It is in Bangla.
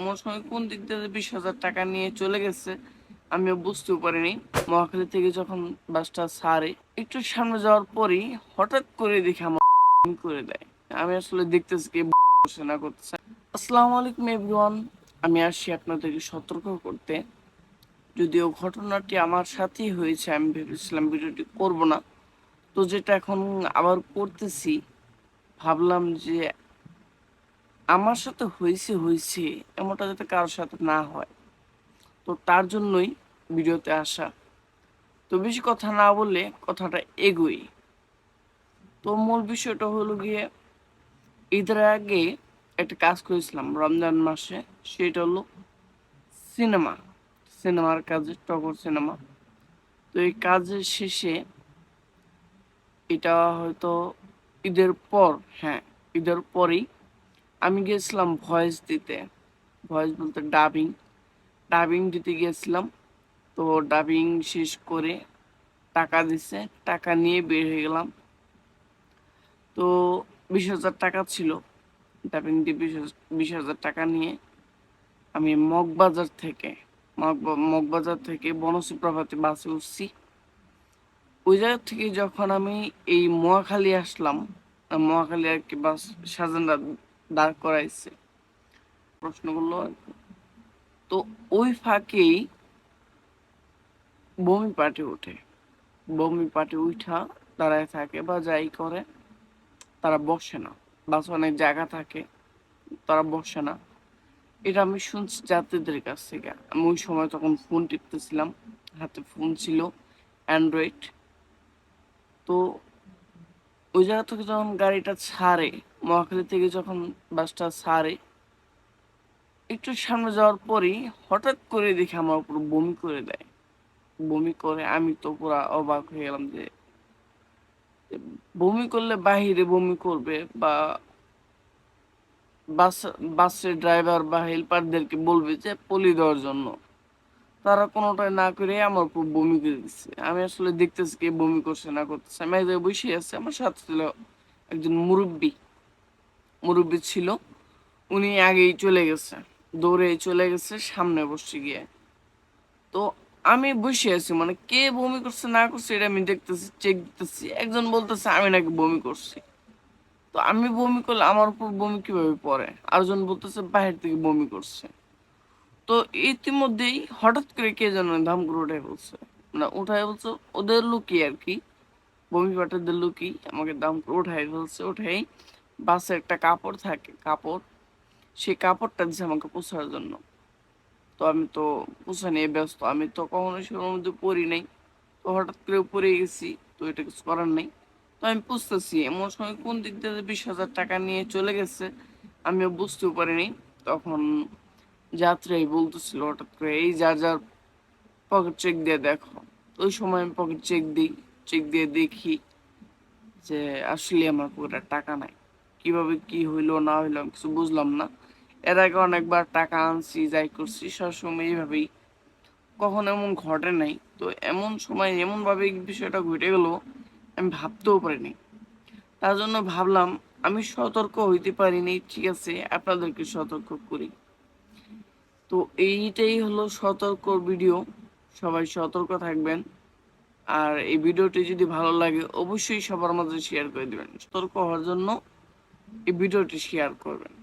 এমন সময় কোন দিক দিয়ে 20,000 টাকা নিয়ে চলে গেছে আমিও বুঝতেও পারিনি। মহাখালী থেকে যখন বাসটা ছাড়ে একটু সামনে যাওয়ার পরই হঠাৎ করে দেখি আমার করে দেয়। আমি আসলে দেখতেছি কি করছে না করতেছে। আসসালামু আলাইকুম এভরিওয়ান, আমি আসছি আপনাদেরকে সতর্ক করতে। যদিও ঘটনাটি আমার সাথেই হয়েছে, আমি ভেবেছিলাম ভিডিওটি করব না, তো যেটা এখন আবার করতেছি। ভাবলাম যে আমার সাথে হয়েছে এমনটা যাতে কারোর সাথে না হয়, তো তার জন্যই ভিডিওতে আসা। তো বেশি কথা না বললে কথাটা এগোই। তো মূল বিষয়টা হলো গিয়ে ঈদের আগে একটা কাজ করেছিলাম রমজান মাসে, সেটা হলো সিনেমার কাজে, টগর সিনেমা। তো এই কাজের শেষে এটা হয়তো ঈদের পর, হ্যাঁ ঈদের পরেই আমি গিয়েছিলাম ভয়েস দিতে। ভয়েস বলতে ডাবিং ডাবিং দিতে গিয়েছিলাম। তো ডাবিং শেষ করে টাকা দিছে, টাকা নিয়ে বের হয়ে গেলাম। তো 20,000 টাকা ছিল। ডাবিং দিয়ে 20,000 টাকা নিয়ে আমি মগবাজার থেকে বনশ্রী প্রভাতী বাসে উঠছি। ওই জায়গা থেকে যখন আমি এই মহাখালী আসলাম, মহাখালী আর কি বাস সাজানরা দাঁড় করাইছে, প্রশ্ন করলো আর কি। তো ওই ফাঁকেই বমি পার্টি ওঠে। বমি পার্টি উঠা দাঁড়ায় থাকে বা যাই করে, তারা বসে না। বাস অনেক জায়গা থাকে, তারা বসে না। এটা আমি শুনছি যাত্রীদের কাছ থেকে। আমি ওই সময় তখন ফোন টিপতেছিলাম, হাতে ফোন ছিল অ্যান্ড্রয়েড। তো ওই জায়গা থেকে যখন গাড়িটা ছাড়ে, মহাখালী থেকে যখন বাসটা ছাড়ে একটু সামনে যাওয়ার পরই হঠাৎ করে দেখি আমার উপর বমি করে দেয়। বমি করে আমি তো পুরা অবাক হয়ে গেলাম যে বমি করলে বাহিরে বমি করবে বা বাস বাসের ড্রাইভার বা হেল্পারদেরকে বলবে যে পলি দেওয়ার জন্য, তারা কোনোটাই না করে আমার উপর বমি করে দিচ্ছে। আমি আসলে দেখতেছি কে বমি করছে না করতেছে। আমি এক জায়গায় বসে আছি, আমার সাথে ছিল একজন মুরব্বী ছিল। উনি আগেই চলে গেছে, দৌড়ে চলে গেছে, সামনে বসে গিয়ে। তো আমি বসে আছি, মানে কে বমি করছে না করছে এটা আমি দেখতেছি, চেক দিতেছি। একজন বলতেছে আমি নাকি বমি করছি। তো আমি বমি করলে আমার উপর বমি কিভাবে পড়ে? আরেকজন বলতেছে বাহির থেকে বমি করছে। তো ইতিমধ্যেই হঠাৎ করে কে যেন ধাম করে উঠে বলছে, মানে উঠায় বলছে ওদের লুকিয়ে আর কি, বমি পাটাদের লুকিয়ে আমাকে দাম করে উঠাই ফেলছে। উঠাই বাসে একটা কাপড় থাকে, সেই কাপড়টা দিচ্ছে আমাকে পোছার জন্য। তো আমি তো পোছা নিয়ে ব্যস্ত, আমি তো কখনো সেটার মধ্যে পড়ি নাই। তো হঠাৎ করে পড়ে গেছি, তো এটা কিছু করার নেই। তো আমি বুঝতেছি এমন সময় কোন দিক দিয়ে 20,000 টাকা নিয়ে চলে গেছে আমিও বুঝতেও পারিনি। তখন যাত্রী বলতেছিল হঠাৎ করে এই যার পকেট চেক দিয়ে দেখো। তো ওই সময় আমি পকেট চেক দিয়ে দেখি যে আসলে আমার পকেটে টাকা নাই। কিভাবে কি হইলো না হইলো আমি কিছু বুঝলাম না। এর আগে অনেকবার টাকা আনছি, যাই করছি সবসময় এইভাবেই, কখনো এমন ঘটে নাই। তো এমন সময় এমন ভাবে বিষয়টা ঘটে গেল আমি ভাবতেও পারিনি। তার জন্য ভাবলাম আমি সতর্ক হইতে পারিনি, ঠিক আছে আপনাদেরকে সতর্ক করি। তো এইটাই হলো সতর্ক ভিডিও। সবাই সতর্ক থাকবেন। আর এই ভিডিওটি যদি ভালো লাগে অবশ্যই সবার মাঝে শেয়ার করে দিবেন। সতর্ক হওয়ার জন্য এই ভিডিওটি শেয়ার করবেন।